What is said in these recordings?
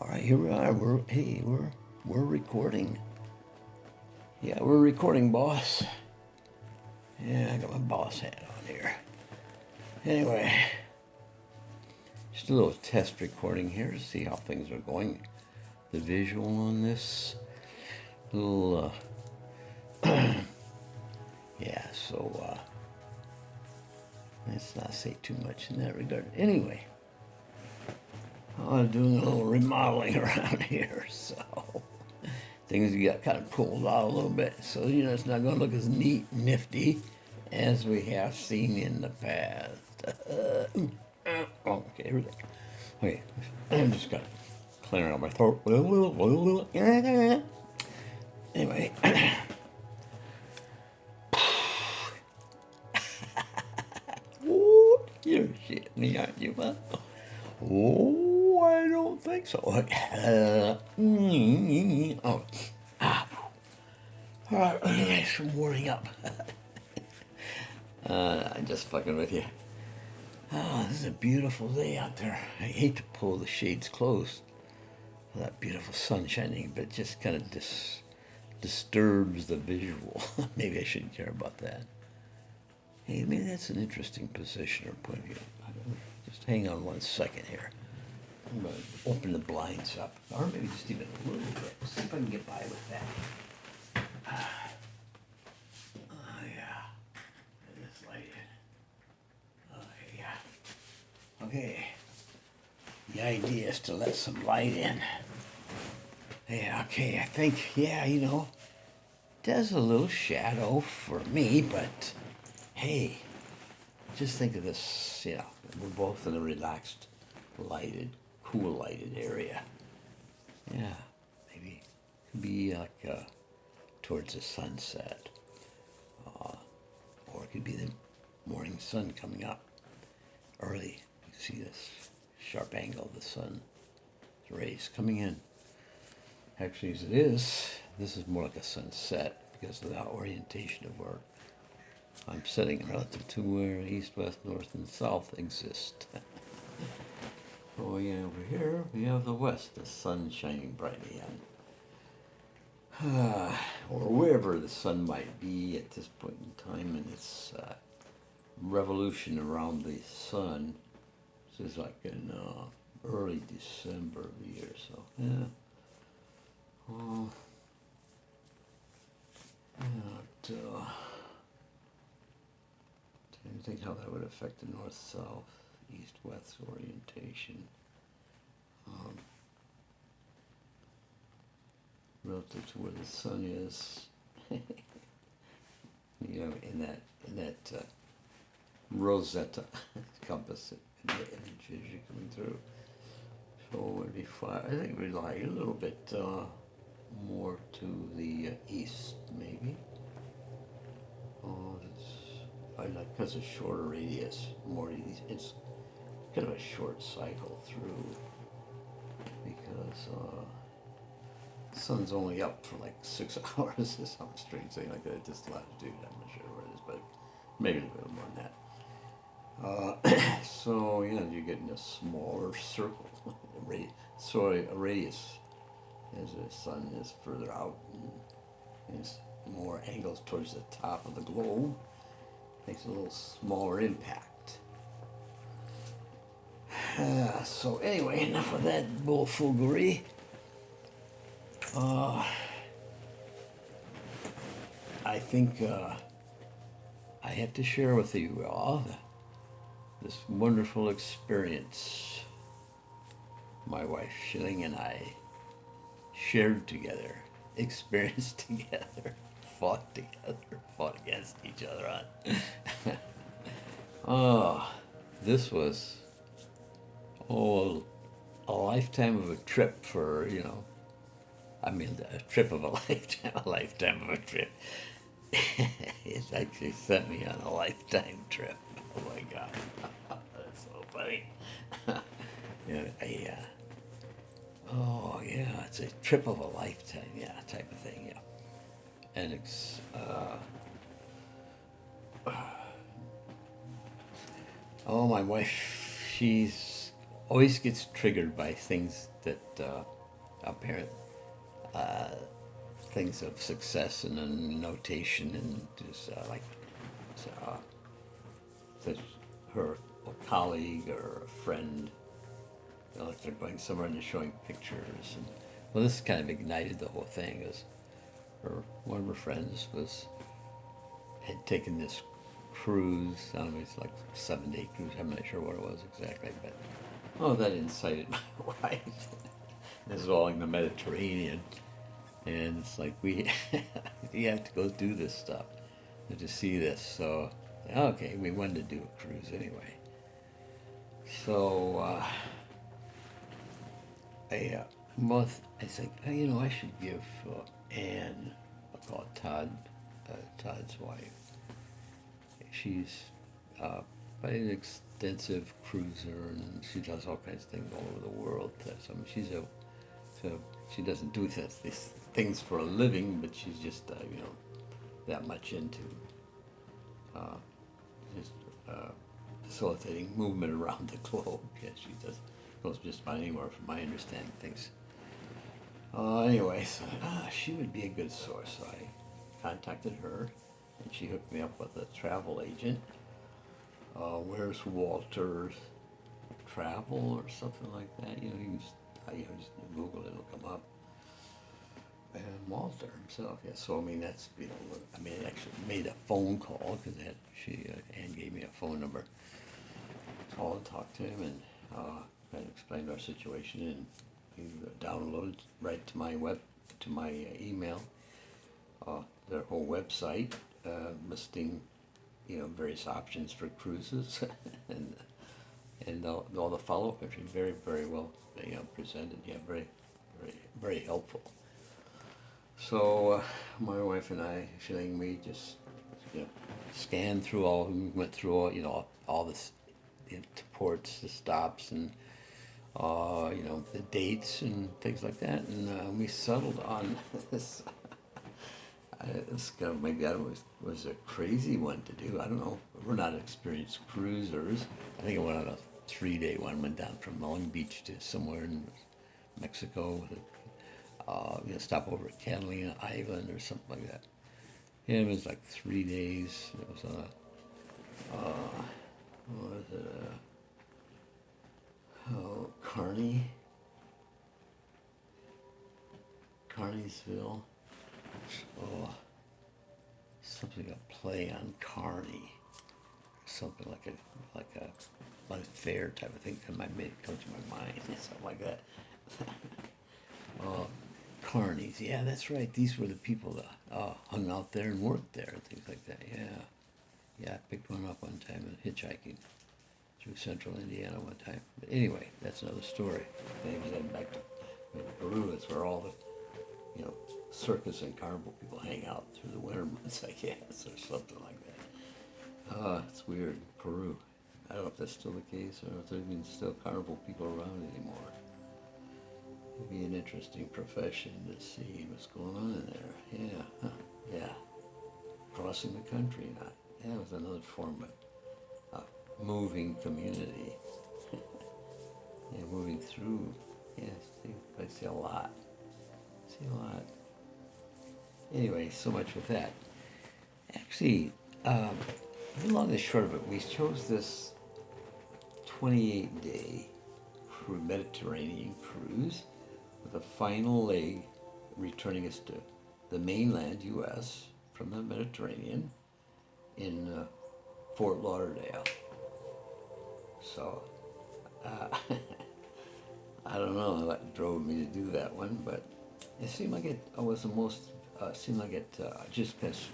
All right, here we are. We're recording. Yeah, we're recording, boss. Yeah, I got my boss hat on here. Anyway, just a little test recording here to see how things are going. The visual on this little, yeah. So let's not say too much in that regard. Anyway. I'm doing a little remodeling around here, so things got kind of pulled out a little bit. So, it's not going to look as neat and nifty as we have seen in the past. Okay, everything. Okay, I'm just got to clear out my throat. Anyway. You're shitting me, aren't you, man? Oh, I don't think so. All right, thanks for warming up. I'm just fucking with you. Oh, this is a beautiful day out there. I hate to pull the shades closed for that beautiful sun shining, but it just kind of disturbs the visual. Maybe I shouldn't care about that. Hey, maybe that's an interesting position or point of view. Just hang on 1 second here. I'm going to open the blinds up, or maybe just even a little bit. See if I can get by with that. Oh, yeah. Get this light in. Oh, yeah. Okay. The idea is to let some light in. Yeah, okay, I think, there's a little shadow for me, but hey, just think of this, we're both in a relaxed, lighted, cool lighted area. Yeah, maybe it could be like towards the sunset. Or it could be the morning sun coming up early. You see this sharp angle of the sun's rays coming in. Actually, as it is, this is more like a sunset because of the orientation of where I'm sitting relative to where east, west, north, and south exist. Oh yeah, over here we have the west, the sun shining brightly on. Or wherever the sun might be at this point in time in its revolution around the sun. This is like in early December of the year, so yeah. Trying to think how that would affect the north-south, east-west orientation. Relative to where the sun is, in that Rosetta compass in the image as you're coming through. So it would be fine. I think we'd like a little bit more to the east, maybe. I like because it's shorter radius, more easy. It's kind of a short cycle through because the sun's only up for like 6 hours or some strange thing like that at this latitude. I'm not sure where it is, but maybe a little more than that. So you're getting a smaller circle, a radius as the sun is further out and is more angles towards the top of the globe. Makes a little smaller impact. So anyway, enough of that bullfoogery. I think I have to share with you all this wonderful experience my wife Schilling and I shared together, experienced together, fought against each other on. This was a lifetime of a trip for, a trip of a lifetime of a trip. It actually sent me on a lifetime trip. Oh my God. That's so funny. It's a trip of a lifetime, type of thing, And it's, my wife, she's always gets triggered by things that apparent things of success and a notation and just like uh, that her a colleague or a friend, you know, like they're going somewhere and they're showing pictures. And, well, this kind of ignited the whole thing. Is one of her friends had taken this cruise. I don't know, it's like 7-day cruise. I'm not sure what it was exactly, but that incited my wife. This is all in the Mediterranean, and it's like we have to go do this stuff to see this. So okay, we wanted to do a cruise anyway. So I think, you know, I should give Anne, I'll call it Todd's wife. She's quite an extensive cruiser, and she does all kinds of things all over the world. So, I mean, she doesn't do these things for a living, but she's just you know, that much into just facilitating movement around the globe. Yeah, she goes just about anywhere, from my understanding things. Anyway, so she would be a good source. So I contacted her, and she hooked me up with a travel agent. Where's Walter's Travel or something like that? You know, you just Google it, it'll come up. And Walter himself, yeah. So I mean, that's, you know, I mean, I actually made a phone call because Ann gave me a phone number. Called and talked to him and kind of explained our situation, and he downloaded right to my email their whole website listing, you know, various options for cruises and all the follow-up entry. Very, very well, you know, presented. Yeah, very, very, very helpful. So my wife and I, we just, you know, scanned through we went through all, you know, all this, you know, ports, the stops, and you know, the dates and things like that, and we settled on this. This kind of, maybe, I don't know, was a crazy one to do. I don't know. We're not experienced cruisers. I think I went on a 3-day one. Went down from Long Beach to somewhere in Mexico. You know, stop over at Catalina Island or something like that. Yeah, it was like 3 days. It was on a what was it? Carneysville. Oh, something, a play on Carney, something like a fair type of thing that might come to my mind, something like that. Carneys, yeah, that's right. These were the people that hung out there and worked there and things like that. Yeah, I picked one up one time and hitchhiking through central Indiana one time. But anyway, that's another story. Maybe then back to Peru. It's where all the, you know, circus and carnival people hang out through the winter months, I guess, or something like that. It's weird. Peru. I don't know if that's still the case, or if there's even still carnival people around anymore. It'd be an interesting profession to see what's going on in there. Yeah, yeah. Crossing the country, yeah, it was another form of moving community. Yeah, moving through. Yes, I see a lot. Anyway, so much with that. Actually, the long and short of it, we chose this 28-day Mediterranean cruise with a final leg returning us to the mainland U.S. from the Mediterranean in Fort Lauderdale. So, I don't know what drove me to do that one, but it seemed like it was the most, just because,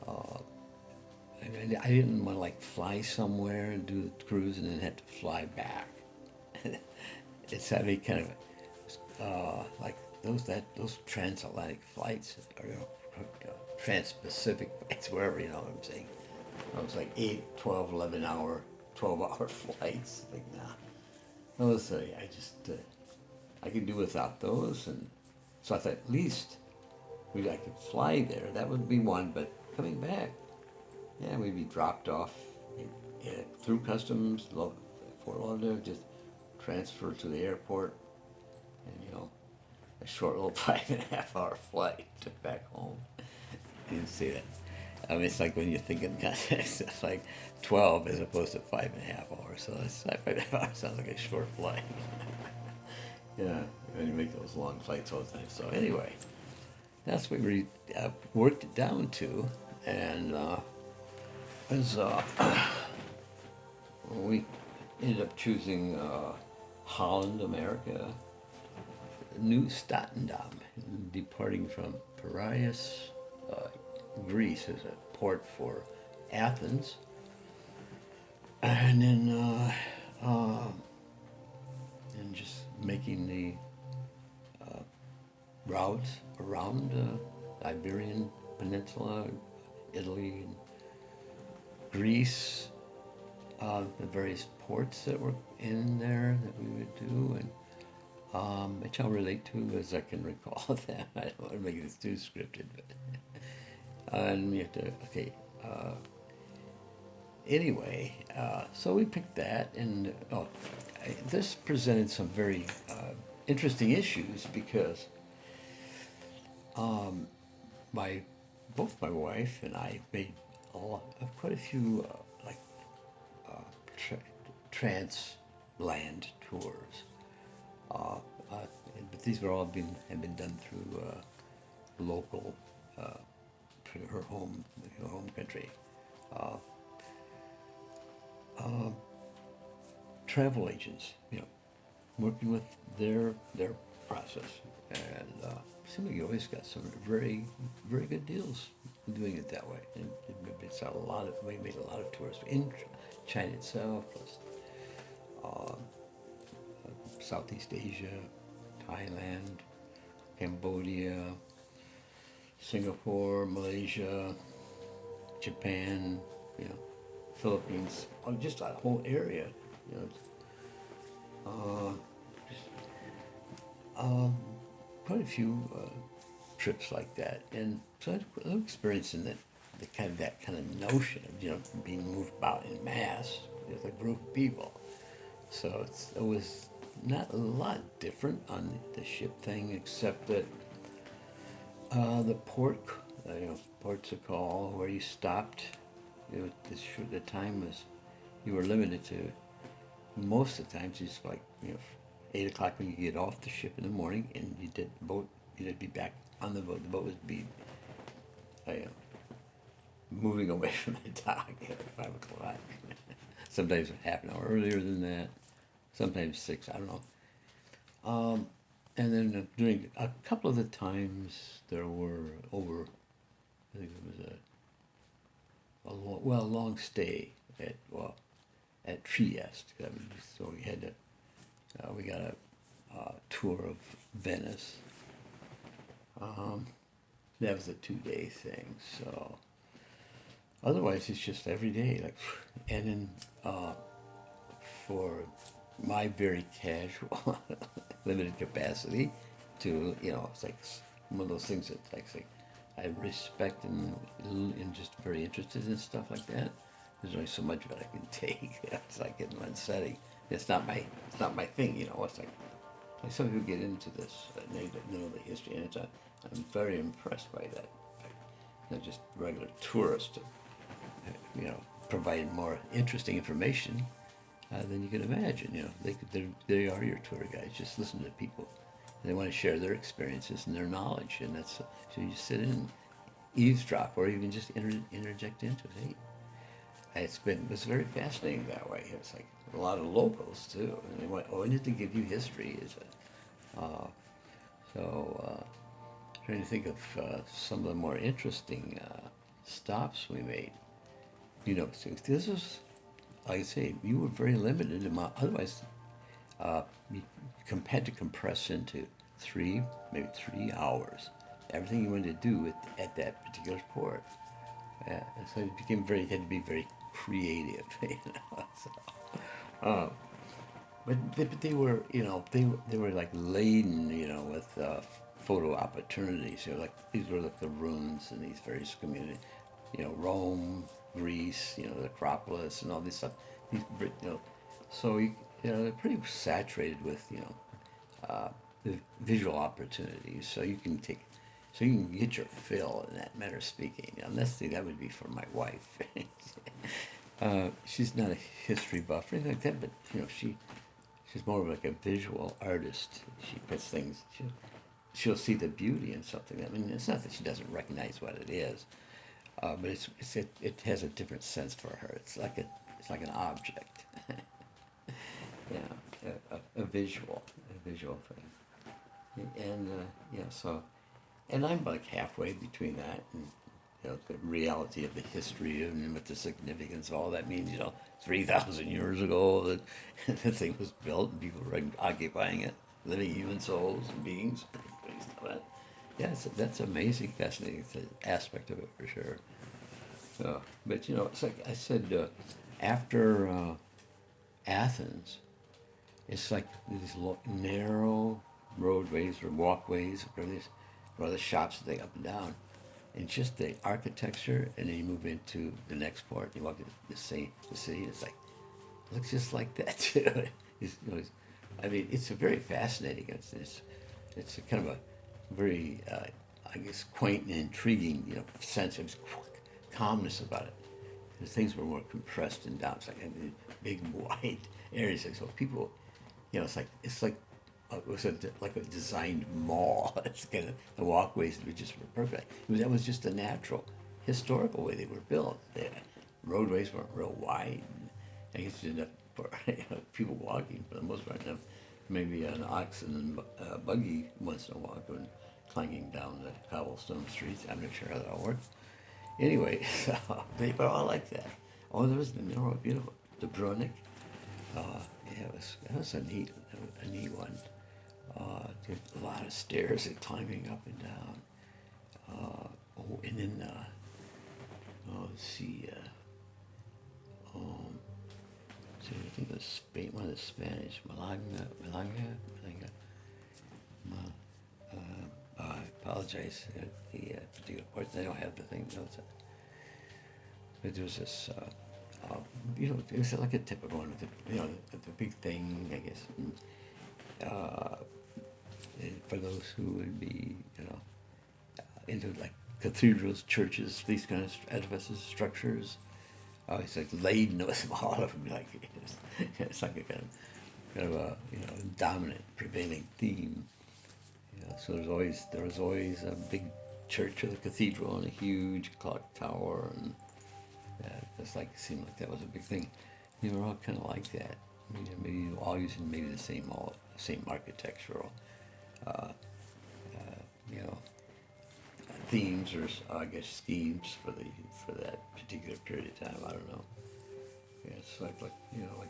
I didn't want to like fly somewhere and do the cruise and then have to fly back. It's having kind of, like those transatlantic flights, or trans-Pacific flights, wherever, you know what I'm saying. It was like 8, 12, 11-hour, 12-hour flights. Like, nah. Those, I could do without those. And so I thought, at least I could fly there. That would be one. But coming back, yeah, we'd be dropped off through customs, Fort Lauderdale, just transfer to the airport, and a short little 5.5 hour flight to back home. You can see that. I mean, it's like when you think in context, it's like 12 as opposed to 5.5 hours. So it's 5.5 hours sounds like a short flight. Yeah, and you make those long flights all the time. So anyway, that's what we worked it down to, and as we ended up choosing Holland, America, New Statendam, departing from Piraeus, Greece, as a port for Athens, and then and just making the routes around the Iberian Peninsula, Italy, and Greece, the various ports that were in there that we would do, and which I'll relate to as I can recall that. I don't want to make this too scripted, but and we have to, okay. Anyway, so we picked that, and this presented some very interesting issues because both my wife and I made quite a few trans-land tours. But these were all have been done through local, through her home country. Travel agents, working with their process, and seems like you always got some very, very good deals doing it that way. And it's we made a lot of tours in China itself, plus Southeast Asia, Thailand, Cambodia, Singapore, Malaysia, Japan, Philippines, just that whole area, quite a few trips like that, and so I had a little experience in that kind of notion of being moved about in mass with a group of people. So it was not a lot different on the ship thing, except that the ports of call where you stopped. The time was, you were limited to, most of the times it's like 8 o'clock when you get off the ship in the morning, and you'd be back on the boat. The boat would be moving away from the dock at 5 o'clock. Sometimes half an hour earlier than that, sometimes 6, I don't know. And then during a couple of the times there were I think it was a long stay at Trieste. So we had we got a tour of Venice. That was a 2-day thing. So otherwise, it's just every day. And then for my very casual, limited capacity, to it's like one of those things that's like I respect and just very interested in stuff like that. There's only so much of it I can take. It's like in one setting. It's not my thing. It's like some people get into this and they don't know the history, and I'm very impressed by that. Not just regular tourists, provide more interesting information than you can imagine. They are your tour guides. Just listen to people. They want to share their experiences and their knowledge, and that's so you sit in and eavesdrop, or even just interject into it. Hey, it was very fascinating that way. It's like a lot of locals too, and they wanted to give you history. Trying to think of some of the more interesting stops we made. So this is, like I say, you were very limited otherwise. You had to compress into maybe 3 hours, everything you wanted to do at that particular port. And so it had to be very creative, So, but they were, they were like laden, with photo opportunities. These were like the ruins in these various communities, Rome, Greece, the Acropolis, and all this stuff. So they're pretty saturated with the visual opportunities. So you can get your fill in that manner of speaking. Unless that would be for my wife. She's not a history buff or anything like that, but she's more of like a visual artist. She puts things. She'll see the beauty in something. I mean, it's not that she doesn't recognize what it is, but it has a different sense for her. It's like an object. Yeah, a visual thing. And and I'm like halfway between that and the reality of the history and what the significance of all that means. 3,000 years ago that the thing was built and people were occupying it, living human souls and beings. Yeah, that's amazing, fascinating aspect of it for sure. But it's like I said, after Athens, it's like these narrow roadways or walkways where the shops they up and down, and just the architecture, and then you move into the next part, you walk to the city, it's like, it looks just like that too. I mean, it's a very fascinating, it's a kind of a very, I guess, quaint and intriguing, sense of calmness about it. Because things were more compressed and down. It's like big wide areas. So people, it's like it was like a designed mall. It's kind of the walkways were just perfect. That was just a natural, historical way they were built. The roadways weren't real wide. I guess you enough for people walking for the most part. Enough, maybe an ox and a buggy once in a while going clanging down the cobblestone streets. I'm not sure how that all works. Anyway, so they were all like that. Oh, there was beautiful Dubrovnik. It was a neat one. There's a lot of stairs and climbing up and down. And then let's see. I think it was Spain. One of the Spanish, Malaga. I apologize. The particular parts, I don't have the thing notes. But there was this, it was like a typical one with the big thing, I guess. And for those who would be, into like cathedrals, churches, these kind of edifices, structures, it's like laden with all of them. Like it's like a kind of a dominant, prevailing theme. So there was always a big church or the cathedral and a huge clock tower, and it seemed like that was a big thing. They were all kind of like that. Maybe all using maybe the same architectural, themes or I guess schemes for that particular period of time. I don't know. Yeah, it's like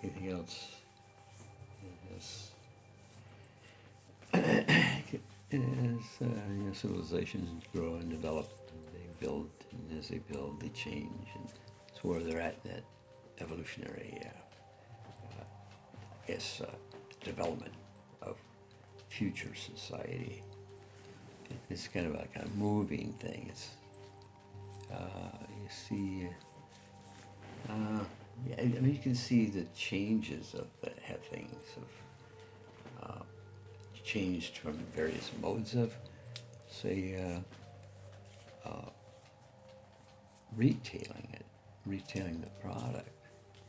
anything else. As civilizations grow and develop, they build, and as they build, they change, and it's where they're at in that evolutionary, development of future society. It's kind of like a moving thing. It's you see, you can see the changes of the things of. Changed from various modes of, say, retailing the product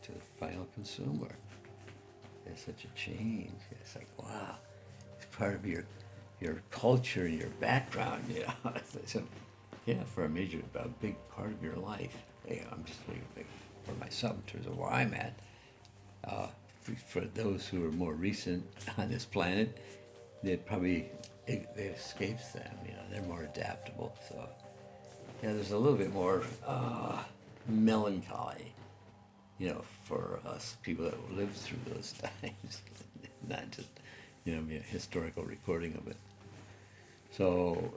to the final consumer. There's such a change. It's like, wow, it's part of your culture, your background, So, for a big part of your life. I'm just thinking for myself in terms of where I'm at. For those who are more recent on this planet, it escapes them, they're more adaptable. So, there's a little bit more melancholy, for us people that lived through those times, not just, be a historical recording of it. So,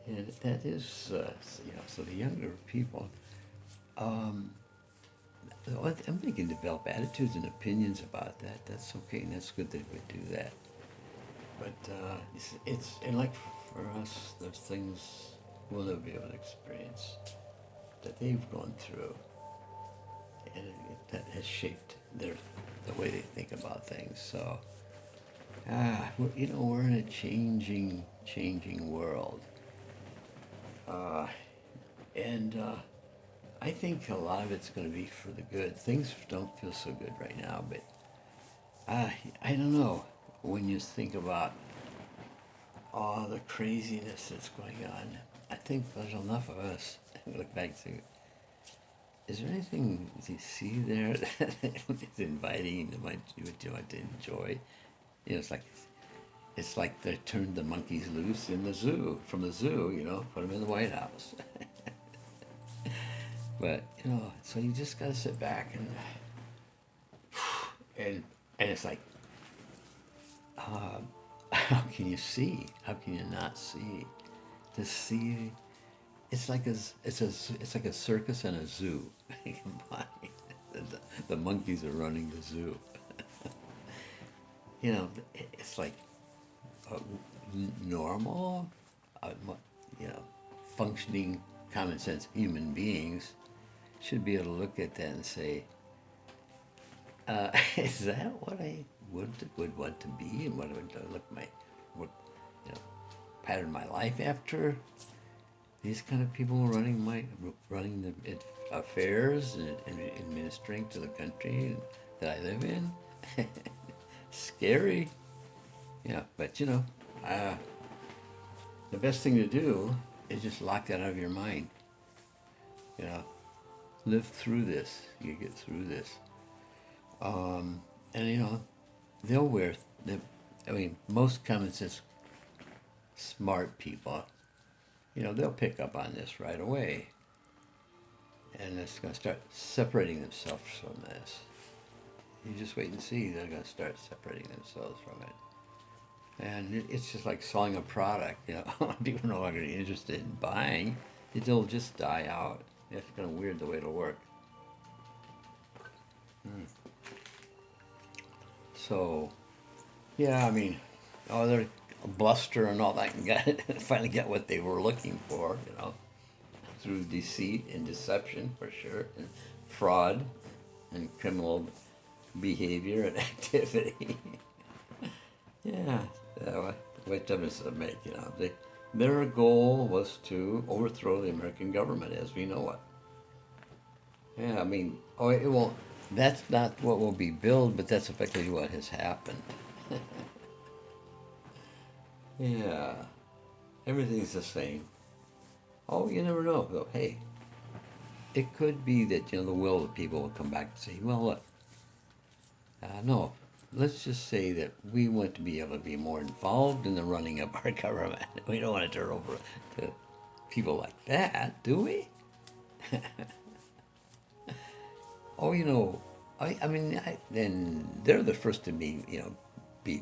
and that is, so the younger people, they can develop attitudes and opinions about that. That's okay, and that's good that we do that. But it's and like for us, there's things we'll never be able to experience that they've gone through, that has shaped the way they think about things. So, we're in a changing world. And I think a lot of it's going to be for the good. Things don't feel so good right now, but I don't know. When you think about all the craziness that's going on, I think there's enough of us. Look back to, is there anything you see there that is inviting that you might enjoy? It's like they turned the monkeys loose in the zoo, from the zoo, put them in the White House. But, so you just got to sit back and it's like, how can you see? How can you not see? To see, it's like a circus and a zoo combined. The monkeys are running the zoo. It's like normal, functioning, common sense human beings should be able to look at that and say, is that what I would want to be, and what would pattern my life after? These kind of people running the affairs and administering to the country that I live in. Scary. Yeah, but the best thing to do is just lock that out of your mind. Live through this. You get through this. And they'll most common sense, smart people, they'll pick up on this right away. And it's going to start separating themselves from this. You just wait and see. They're going to start separating themselves from it. And it's just like selling a product. People are no longer interested in buying. It'll just die out. It's kind of weird the way it'll work. So, yeah, their bluster and all that finally got what they were looking for, through deceit and deception, for sure, and fraud and criminal behavior and activity. Yeah, what difference does it make? Their goal was to overthrow the American government as we know it. Yeah, it won't. That's not what will be billed, but that's effectively what has happened. Yeah, everything's the same. Oh, you never know, though. Hey, it could be that, the will of the people will come back and say, well, look, no, let's just say that we want to be able to be more involved in the running of our government. We don't want to turn over to people like that, do we? Oh, then they're the first to be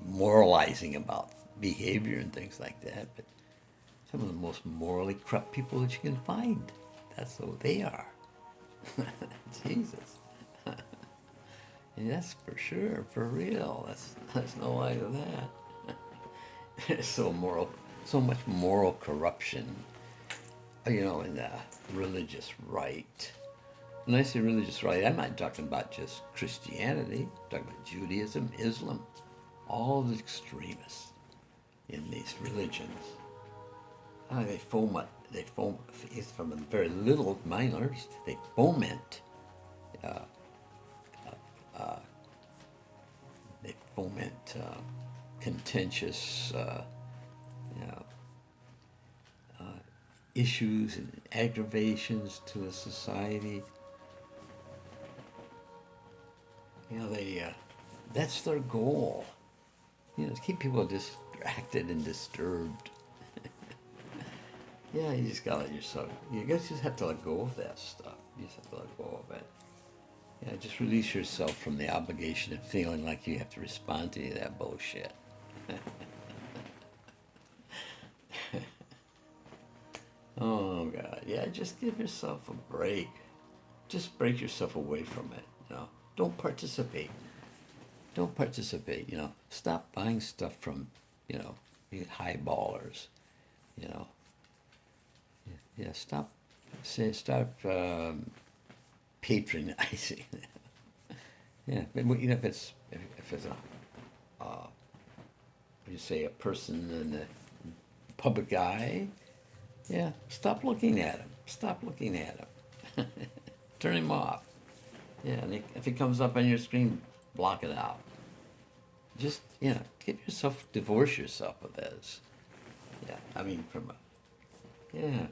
moralizing about behavior and things like that, but some of the most morally corrupt people that you can find, that's who they are. Jesus. And that's for sure, for real. That's no lie to that. There's so much moral corruption, in the religious right. When I say religious right, I'm not talking about just Christianity. I'm talking about Judaism, Islam, all the extremists in these religions. They foment. It's from the very little minors. They foment. They foment contentious, issues and aggravations to a society. That's their goal. To keep people distracted and disturbed. Yeah, you just gotta let yourself. You guys just have to let go of that stuff. You just have to let go of it. Yeah, just release yourself from the obligation of feeling like you have to respond to any of that bullshit. Oh God, yeah, just give yourself a break. Just break yourself away from it. Don't participate. Don't participate. Stop buying stuff from, highballers. Yeah, stop patronizing. Yeah, but you know, if it's a you say a person in the public eye, yeah, stop looking at him. Stop looking at him. Turn him off. Yeah, and if he comes up on your screen, block it out. Just, you know, divorce yourself of this. Yeah, I mean, yeah,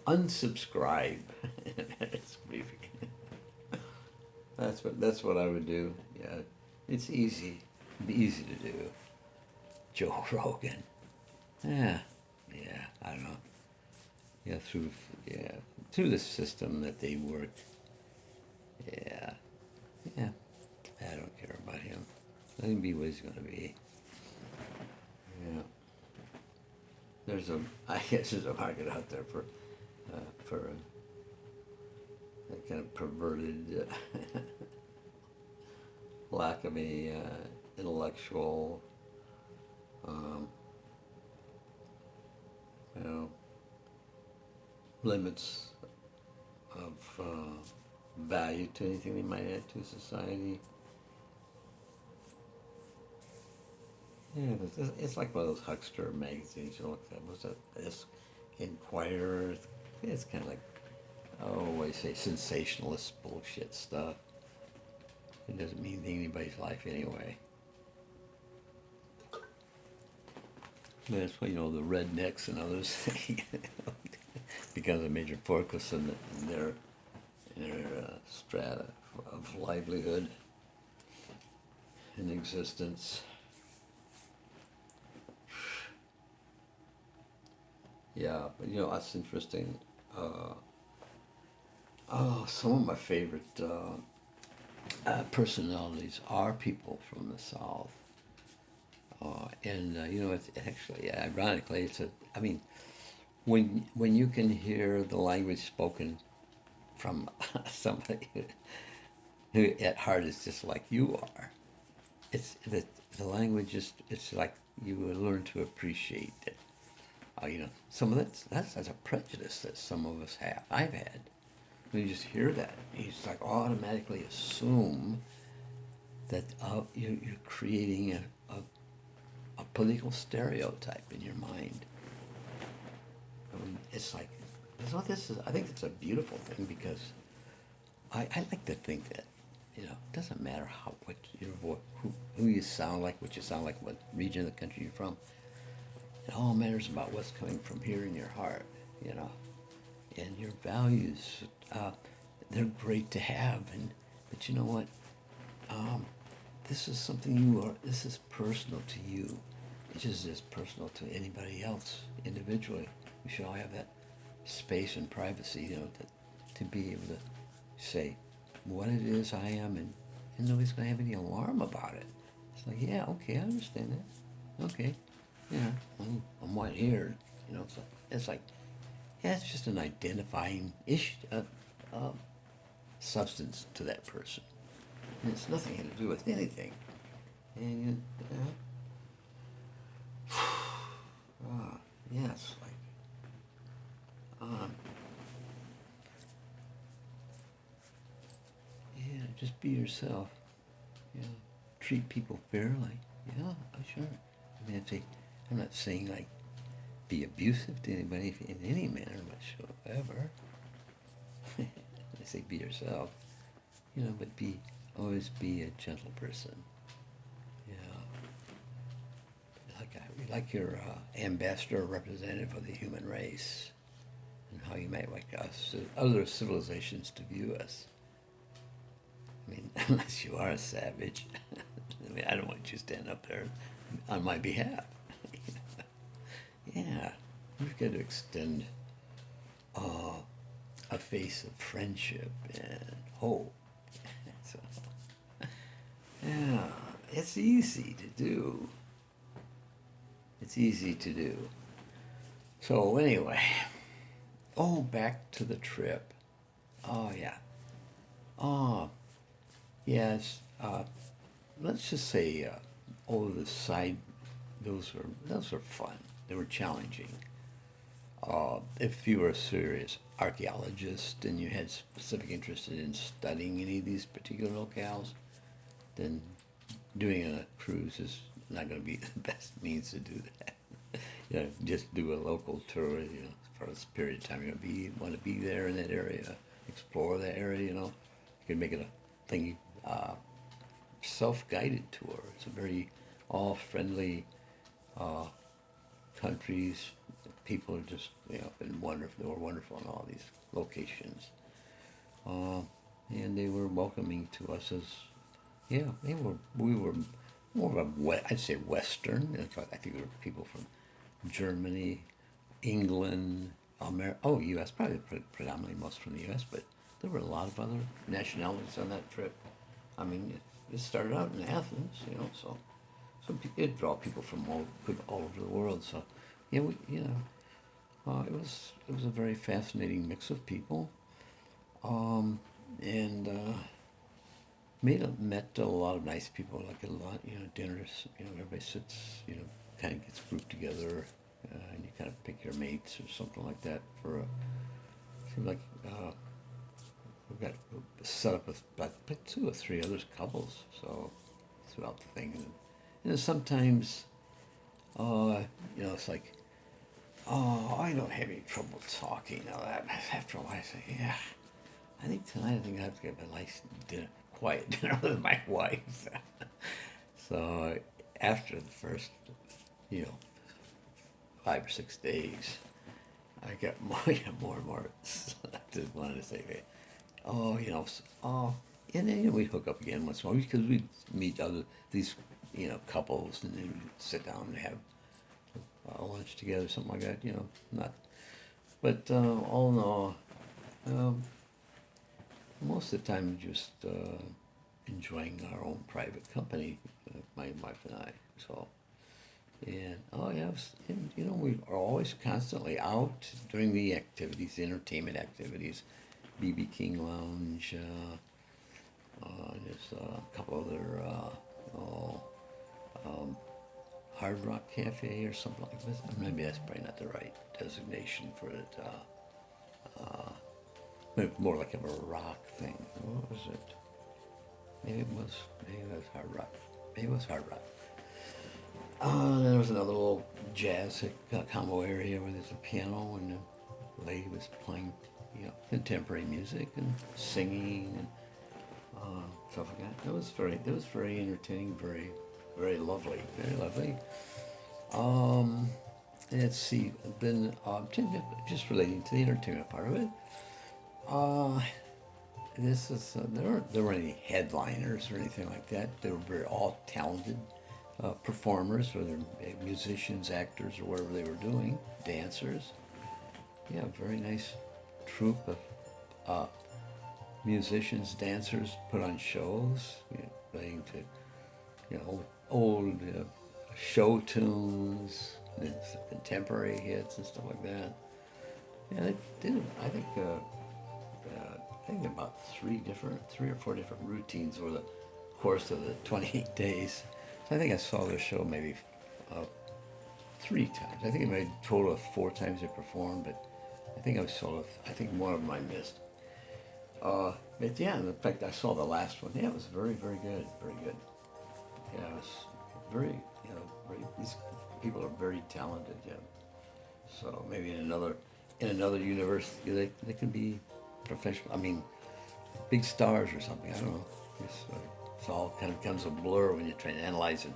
unsubscribe. It's creepy. That's what I would do. Yeah, it's easy. It'd be easy to do. Joe Rogan. Yeah, I don't know. Yeah, through the system that they work. Yeah, I don't care about him. Let him be what he's going to be. Yeah. I guess there's a market out there for a kind of perverted lack of a intellectual, you know, limits of value to anything they might add to society. Yeah, it's like one of those huckster magazines you look at. What's that? This Inquirer. It's kind of like, I say sensationalist bullshit stuff. It doesn't mean anything in anybody's life anyway. That's why, you know, the rednecks and others becomes a major focus in their strata of livelihood and existence. Yeah, but you know, that's interesting. Some of my favorite personalities are people from the South. And you know, it's actually, ironically, I mean, when you can hear the language spoken from somebody who at heart is just like you are, it's the language it's like you will learn to appreciate it. You know, some of that's a prejudice that some of us have. I've had. When you just hear that, you just like automatically assume that you're creating a political stereotype in your mind. I mean, it's like, I think it's a beautiful thing, because I like to think that, you know, it doesn't matter who you sound like, what you sound like, what region of the country you're from. It all matters about what's coming from here in your heart, you know, and your values. They're great to have, but you know what? This is something this is personal to you. It's just as personal to anybody else individually. We should all have that space and privacy, you know, to be able to say what it is I am, and nobody's going to have any alarm about it. It's like, yeah, okay, I understand that. Okay, yeah, I'm white-haired, you know, so it's like, yeah, it's just an identifying issue, substance to that person. And it's nothing to do with anything. And yeah, it's like, yeah, just be yourself. Yeah, treat people fairly. Yeah, sure. I mean, I'm not saying like be abusive to anybody in any manner whatsoever. I say be yourself, you know, but always be a gentle person. Yeah. Like your ambassador or representative of the human race, and how you might like us, other civilizations to view us. I mean, unless you are a savage. I mean, I don't want you to stand up there on my behalf. Yeah, we've got to extend a face of friendship and hope. So, yeah, it's easy to do. It's easy to do. So anyway, back to the trip. Oh yeah. Yes. Let's just say, the side. Those were fun. They were challenging. If you were serious, archaeologist and you had specific interest in studying any of these particular locales, then doing a cruise is not going to be the best means to do that. You know, just do a local tour, you know, for this period of time you're going to want to be there in that area, explore that area, you know. You can make it a thing, self-guided tour. It's a very all friendly countries. People are just, you know, been wonderful. They were wonderful in all these locations, and they were welcoming to us as, yeah, we were more of a, I'd say Western. In fact, I think there were people from Germany, England, U.S., probably predominantly most from the U.S., but there were a lot of other nationalities on that trip. I mean, it started out in Athens, you know, so it draw people from all over the world. So, yeah, it was a very fascinating mix of people, and met a lot of nice people. Like a lot, you know, dinners. You know, everybody sits, you know, kind of gets grouped together, and you kind of pick your mates or something like that for a. Seems like we've got set up with about 2 or 3 other couples. So throughout the thing, and you know, sometimes, you know, it's like, oh, I don't have any trouble talking. Now that after a while, I say, yeah, I think tonight I have to get a nice dinner, quiet dinner with my wife. So after the first, you know, 5 or 6 days, I got more and more. I just wanted to say, hey, oh, you know, and then, you know, we'd hook up again once in a while because we'd meet these, you know, couples, and then we'd sit down and have lunch together, something like that, you know, not, but all in all, most of the time just enjoying our own private company, my wife and I, so, and, oh yeah, and, you know, we are always constantly out during the activities, the entertainment activities, BB King Lounge, there's a couple other, Hard Rock Cafe or something like this. Maybe that's probably not the right designation for it. Maybe more like a rock thing. What was it? Maybe it was Hard Rock. Maybe it was Hard Rock. Then there was another little jazz combo area where there's a piano and the lady was playing, you know, contemporary music and singing and stuff like that. It was very entertaining, very lovely, very lovely. Let's see, then just relating to the entertainment part of it. This is there weren't any headliners or anything like that. They were all talented performers, whether musicians, actors, or whatever they were doing, dancers. Yeah, very nice troupe of musicians, dancers put on shows, you know, playing to, you know, old show tunes, and contemporary hits and stuff like that. Yeah, they did. I think about 3 or 4 different routines over the course of the 28 days. So I think I saw their show maybe 3 times. I think it made a total of 4 times they performed, but I think one of them I missed. But yeah, in fact, I saw the last one. Yeah, it was very, very good, very good. Yeah, it was very, you know, these people are very talented. Yeah, so maybe in another universe, they can be professional. I mean, big stars or something. I don't know. It's all kind of becomes a blur when you're trying to analyze it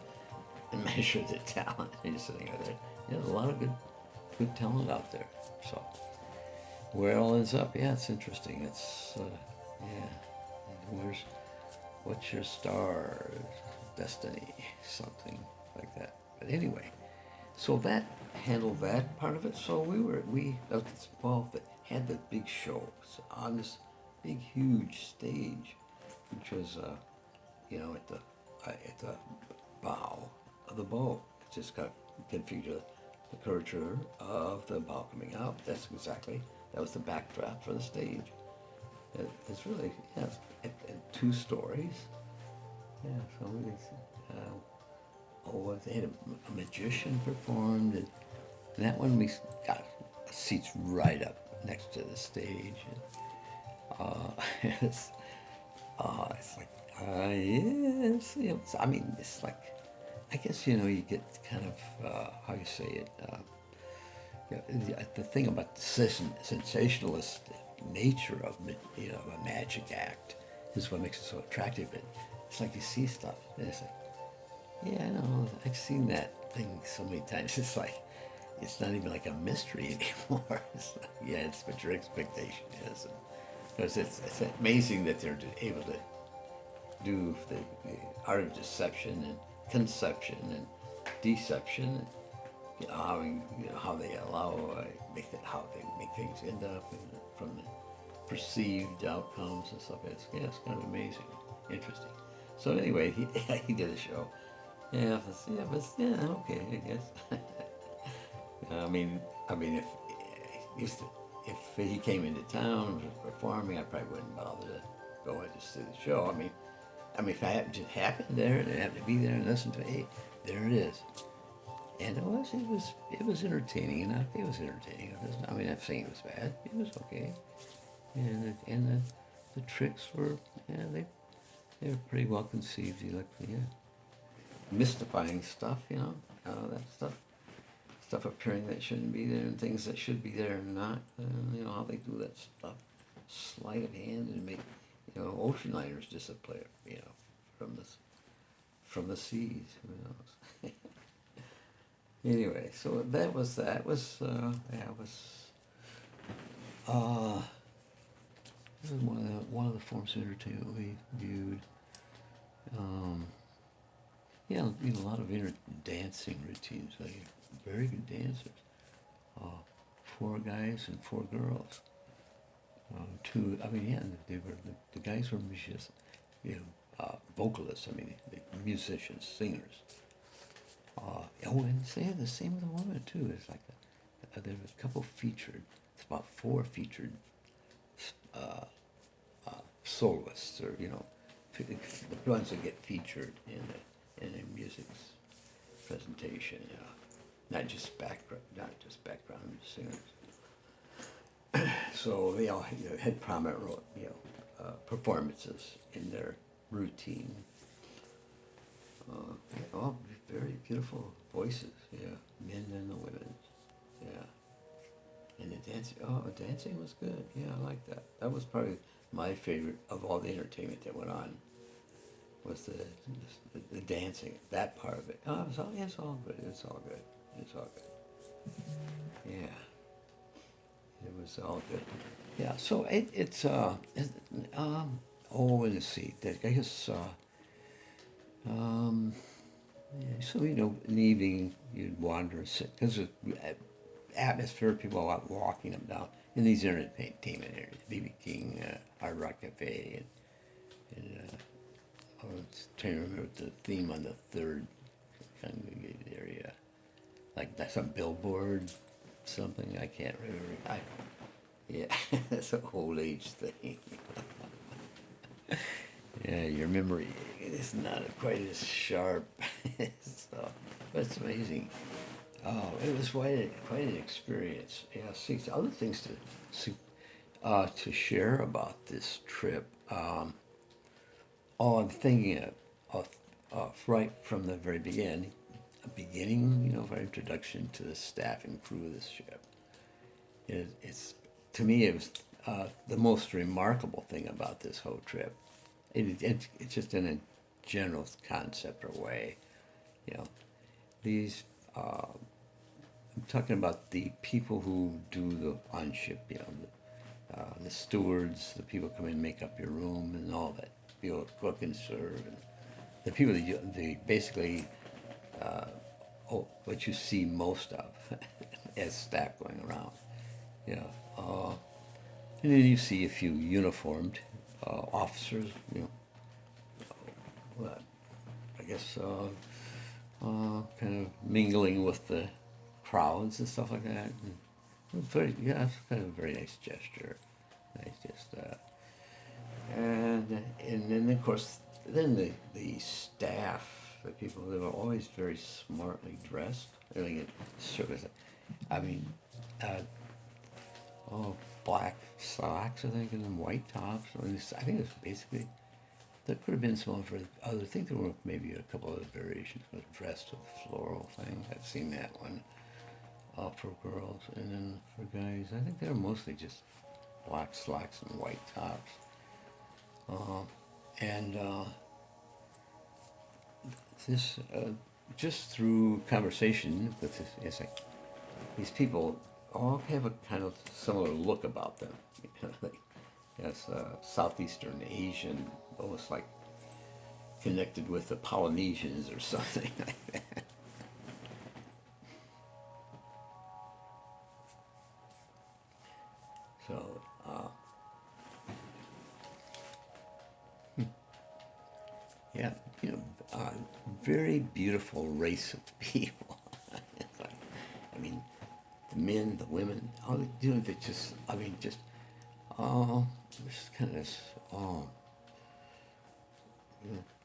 and measure the talent. And you're sitting there. Yeah, there's a lot of good talent out there. So where it all ends up, yeah, it's interesting. It's yeah. What's your star? Destiny, something like that. But anyway, so that handled that part of it. So we had the big show on this big huge stage, which was you know, at the bow of the boat. It just got configured the curvature of the bow coming out. That was the backdrop for the stage. It's really, yeah, it's 2 stories. Yeah, so they had a magician performed, and that one we got seats right up next to the stage. It's, it's like, yes, you know, I mean, it's like, I guess, you know, you get kind of, how you say it, you know, the thing about the sensationalist nature of, you know, a magic act is what makes it so attractive. It's like you see stuff, and it's like, yeah, I know, I've seen that thing so many times. It's like, it's not even like a mystery anymore. It's like, yeah, it's what your expectation is. Because it's amazing that they're able to do the art of deception and conception and deception. You know, how they allow how they make things end up from the perceived outcomes and stuff. It's kind of amazing, interesting. So anyway, he did a show. Yeah, okay, I guess. If he came into town and was performing, I probably wouldn't bother to go and just see the show. If I just happened there and I happened to be there and listen to it, hey, there it is. And it was entertaining enough. It was entertaining. I'm not saying it was bad. It was okay. And the tricks were, yeah, they were pretty well conceived. You look, yeah, mystifying stuff, you know, that stuff appearing that shouldn't be there and things that should be there and not. You know how they do that stuff, sleight of hand and make, you know, ocean liners disappear, you know, from the seas. Who knows? Anyway, so that was one of the forms of entertainment we viewed. Yeah, you know, a lot of dancing routines. Like very good dancers. 4 guys and 4 girls. They were the guys were musicians, you know, vocalists. The musicians, singers. And they had the same with the women too. It's like there was a couple featured. It's about 4 featured soloists, or you know, the ones that get featured in a music presentation. Not just background singers. So they all, you know, had prominent role, you know, performances in their routine. All very beautiful voices, yeah, men and the women, yeah. And the dancing was good, yeah, I like that. That was probably my favorite of all the entertainment that went on, was the dancing, that part of it. It's all good, yeah. It was all good. Yeah, so let's see, I guess, yeah, so, you know, in the evening, you'd wander and sit, because of atmosphere, people out walking them down in these entertainment areas, B.B. King, Hard Rock Cafe, and I was trying to remember the theme on the 3rd congregated area, like that's a billboard, something, I can't remember. Yeah, that's an old age thing. Yeah, your memory is not quite as sharp. So, but it's amazing. Oh, it was quite an experience. Yeah, see, other things to share about this trip. I'm thinking of right from the very beginning, you know, of our introduction to the staff and crew of this ship. It's to me, it was the most remarkable thing about this whole trip. It's just in a general concept or way, you know. I'm talking about the people who do the on ship, you know, the stewards, the people come in and make up your room and all that, people cook and serve, and the people that they basically, what you see most of as staff going around, you know. And then you see a few uniformed officers, you know, I guess kind of mingling with the crowds and stuff like that. And it was it's kind of a very nice gesture. And then of course, then the staff, the people, they were always very smartly dressed. Service. black socks, I think, and then white tops. I think it's basically, there could have been some other, I think there were maybe a couple other variations, but dressed with floral thing. I've seen that one for girls. And then for guys, I think they were mostly just black slacks and white tops. And this, just through conversation with this, it's like, these people all have a kind of similar look about them. Like, yes, Southeastern Asian, almost like connected with the Polynesians or something like that. So, yeah, very beautiful race of people. It's like, I mean, the men, the women, all they do, they just, I mean, just, just kind of this,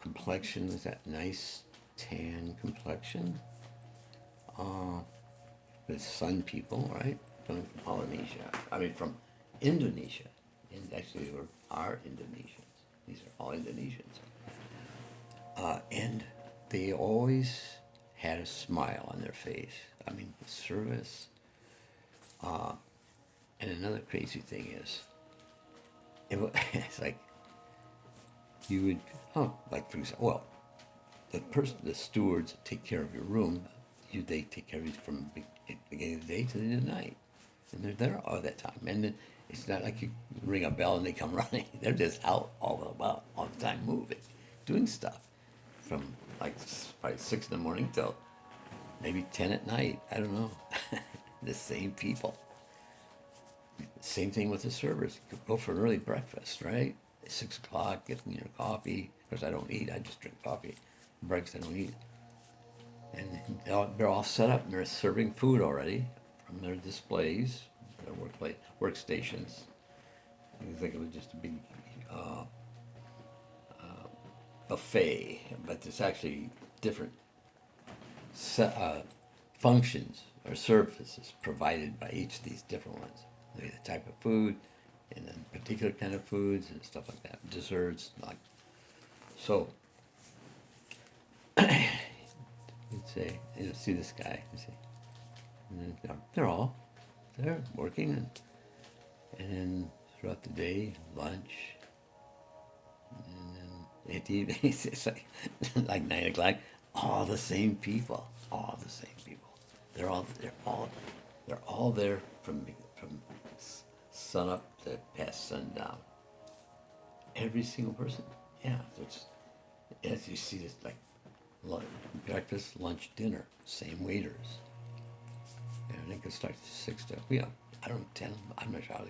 complexion is that nice tan complexion. The Sun people, right? Coming from Polynesia. I mean, from Indonesia. And actually, they are Indonesians. These are all Indonesians. And they always had a smile on their face. I mean, the service. And another crazy thing is, it's like, you would, like for example, the stewards that take care of your room, they take care of you from the beginning of the day to the end of the night. And they're there all that time. And then it's not like you ring a bell and they come running. They're just out all the time moving, doing stuff. From like probably 6 in the morning till maybe 10 at night. I don't know. The same people. Same thing with the servers. You could go for an early breakfast, right? At 6 o'clock, getting your coffee. Of course, I don't eat. I just drink coffee. Breakfast, I don't eat. And they're all set up and they're serving food already from their displays, their workstations. You think it was just a big buffet, but it's actually different functions or services provided by each of these different ones. Maybe the type of food, and then particular kind of foods and stuff like that. Desserts, like so. You'd say, see this guy, you see, and then they're working, and then throughout the day, lunch, and then at the evening, it's like 9 o'clock, all the same people. They're all there from sun up to past sundown. Every single person, yeah. It's, as you see this, like breakfast, lunch, dinner, same waiters. And it can start at 6 to, I don't know, 10. I'm not sure how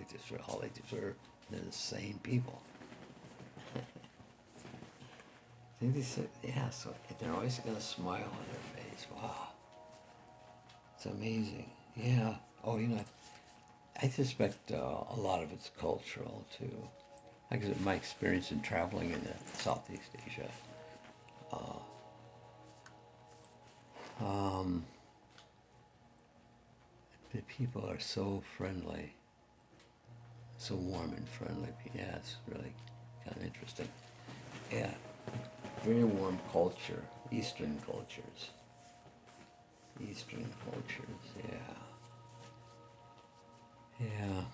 they deserve. They're the same people. They said, yeah, so they're always going to smile on their face. Wow. It's amazing. Yeah. Oh, I suspect a lot of it's cultural, too. Because my experience in traveling in Southeast Asia, the people are so friendly, so warm and friendly. Yeah, it's really kind of interesting. Yeah, very warm culture, Eastern cultures, yeah. Yeah.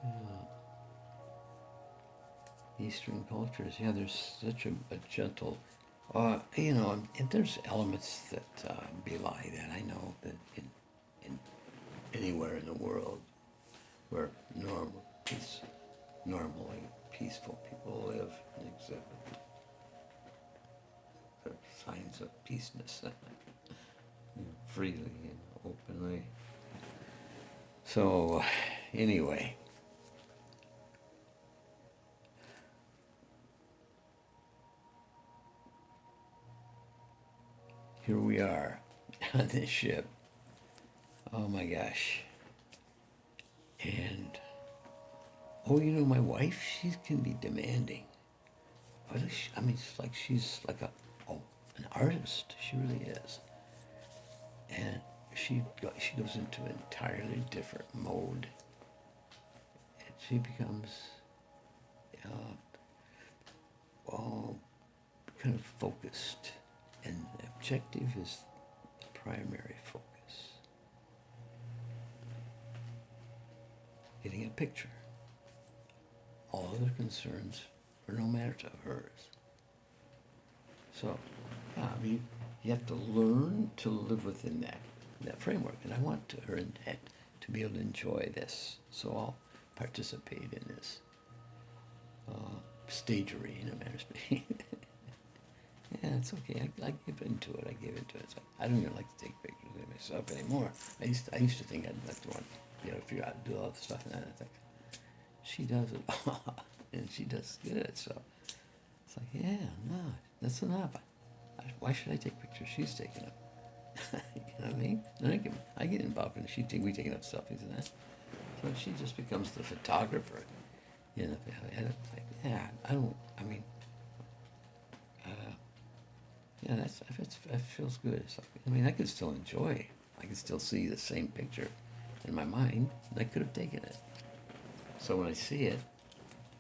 Yeah. Eastern cultures, yeah, there's such a gentle, and there's elements that belie that. I know that in anywhere in the world where normally peaceful people live and exhibit the signs of peaceness freely and openly. So, anyway. Here we are on this ship. Oh my gosh. And, my wife, she can be demanding. I mean, it's like she's like an artist. She really is. and she goes into an entirely different mode, and she becomes all kind of focused, and the objective is the primary focus. Getting a picture. All other concerns are no matter to hers. So, yeah, I mean, you have to learn to live within that framework. And I want her to be able to enjoy this. So I'll participate in this stagery, in a manner of speaking. Yeah, it's okay. I give into it. It's like, I don't even like to take pictures of myself anymore. I used to think I'd like to want, figure out, do all the stuff, and I think she does it all, and she does good. So it's like, yeah, no, that's enough. Why should I take pictures? She's taking them. You know what I mean? And I get involved in it. We taking up selfies and that. So she just becomes the photographer. And it's like, yeah, yeah, that feels good. It's like, I could still enjoy. I can still see the same picture in my mind, and I could have taken it. So when I see it,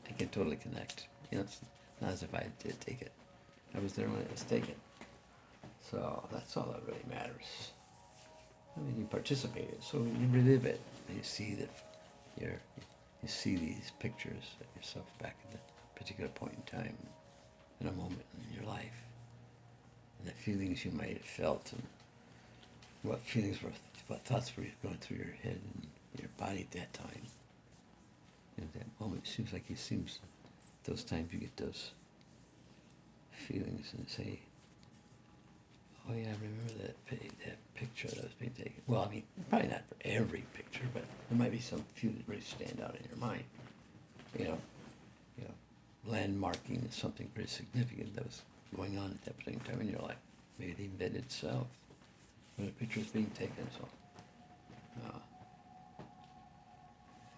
I can totally connect. It's not as if I did take it. I was there when it was taken. So that's all that really matters. You participated, so you relive it, and you see you see these pictures of yourself back at a particular point in time, in a moment in your life, and the feelings you might have felt, and what thoughts were going through your head and your body at that time. That moment, it seems like those times you get those feelings and say, oh yeah, I remember that picture that was being taken. Well, probably not for every picture, but there might be some few that really stand out in your mind. Landmarking something very significant that was going on at that particular time in your life. Maybe the event itself, when a picture is being taken. So,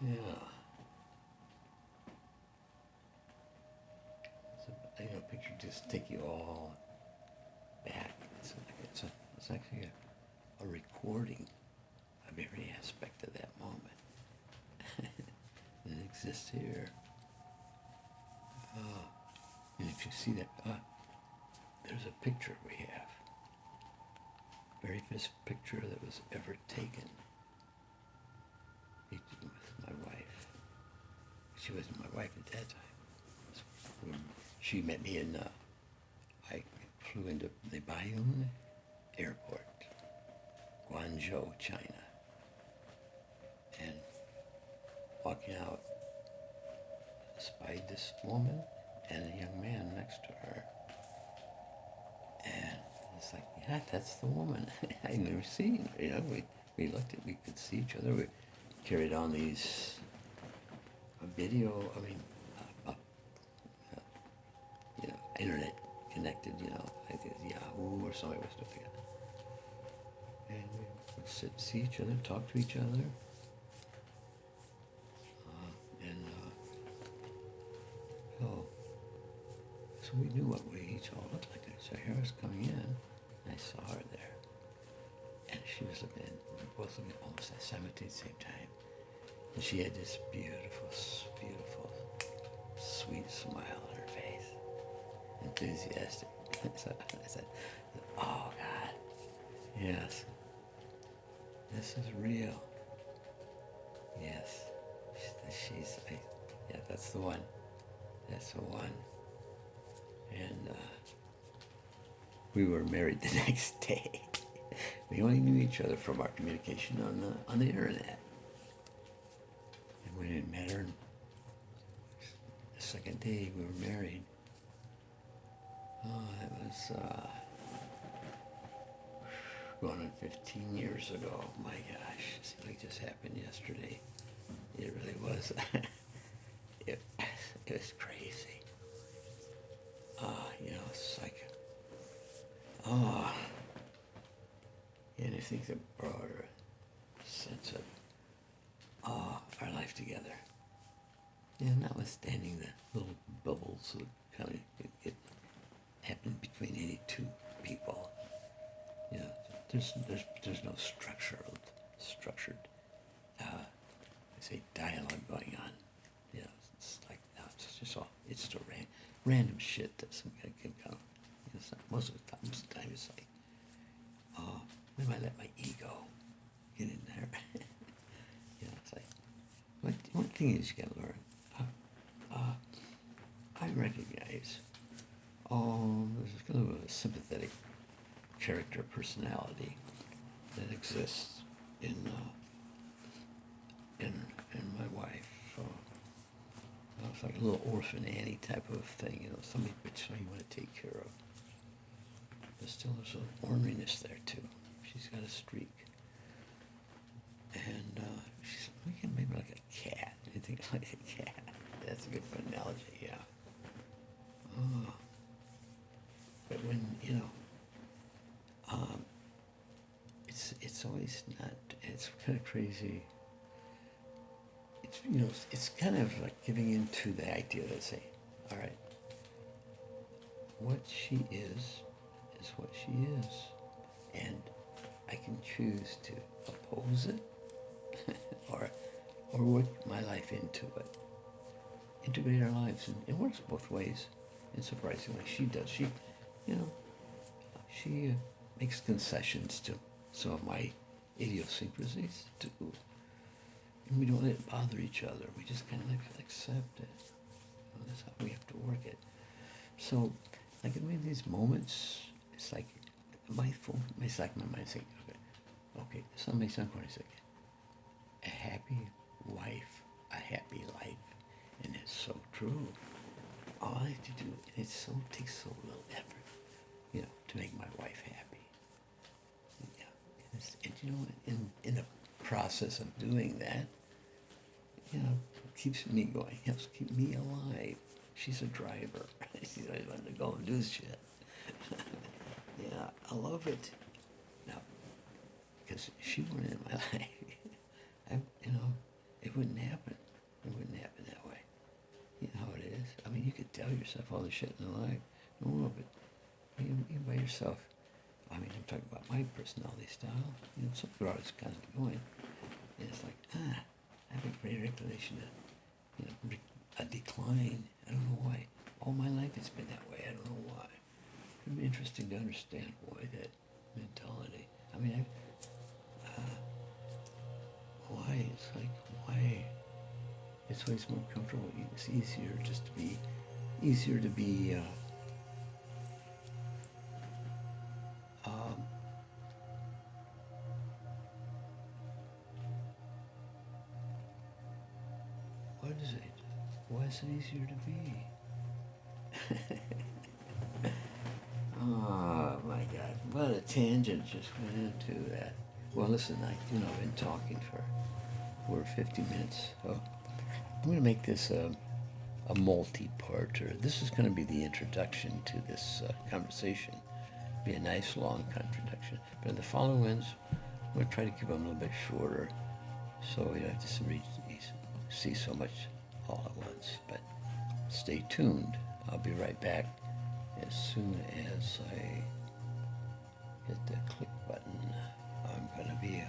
yeah. A picture just take you all back. It's actually a recording of every aspect of that moment that exists here. And if you see that, there's a picture we have. Very first picture that was ever taken. With my wife. She wasn't my wife at that time. She met me I flew into the Bayonne airport, Guangzhou, China. And walking out, spied this woman and a young man next to her. And it's like, yeah, that's the woman. I'd never seen her, we could see each other. We carried on these video, internet connected, like Yahoo or somebody was doing it. And we would sit, see each other, talk to each other. So we knew what we each all looked like. So here I was coming in, and I saw her there. And she was looking, we were both looking almost at the same time. And she had this beautiful, beautiful, sweet smile on her face. Enthusiastic. So I said, oh God, yes, this is real. Yes, yeah, that's the one. That's the one. And we were married the next day. We only knew each other from our communication on the internet. And we didn't met her. And the second day we were married. Oh, it was going on 15 years ago. My gosh, it seemed like it just happened yesterday. It really was. It was crazy. It's like, and I think the broader sense of, our life together. Yeah, notwithstanding the little bubbles that kind of it happened between any two people. there's no structured, I say dialogue going on. You know, it's like, no, it's just all, it's just random shit that some guy can come. It's not, most of the time it's like, oh, maybe I let my ego get in there. You know, it's like, one thing is you gotta learn. I recognize, there's kind of a sympathetic character personality that exists in my wife. It's like a little orphan Annie type of thing, you know, somebody you want to take care of. But still there's an orneriness there too. She's got a streak. And she's maybe like a cat. You think like a cat. That's a good analogy, yeah. But when, you know, it's always not, it's kind of crazy. It's, you know, it's kind of like giving into the idea that say, all right, what she is what she is. And I can choose to oppose it or work my life into it. Integrate our lives, and it works both ways. And surprisingly, she does. She, you know, she makes concessions to some of my idiosyncrasies too. And we don't let it bother each other. We just kind of like accept it. You know, that's how we have to work it. So, like in these moments, it's like my mind saying, okay, some may sound corny, it's like a happy wife, a happy life. And it's so true. All I have to do, it takes so little effort, you know, to make my wife happy. Yeah, and you know, in the process of doing that, you know, it keeps me going, helps keep me alive. She's a driver. She's always wanting to go and do shit. Yeah, I love it. Now, because if she weren't in my life, you know, it wouldn't happen. It wouldn't happen that way. You know how it is. I mean, you could tell yourself all the shit in life. No, but you by yourself. I mean, I'm talking about my personality style. You know, something where I was kind of going. And it's like, I have a great inclination to, you know, a decline. I don't know why. All my life it's been that way. I don't know why. It'd be interesting to understand why that mentality. I mean, why? It's like, why? It's always more comfortable. It's easier just to be, what is it? Why is it easier to be? Oh my God, what a tangent just went into that. Well, listen, I've been talking for 50 minutes, so I'm going to make this a multi-parter. This is going to be the introduction to this conversation. Be a nice long introduction. But in the following ones, I'm going to try to keep them a little bit shorter, so you don't have to see so much all at once. But stay tuned. I'll be right back as soon as I hit the click button. I'm going to be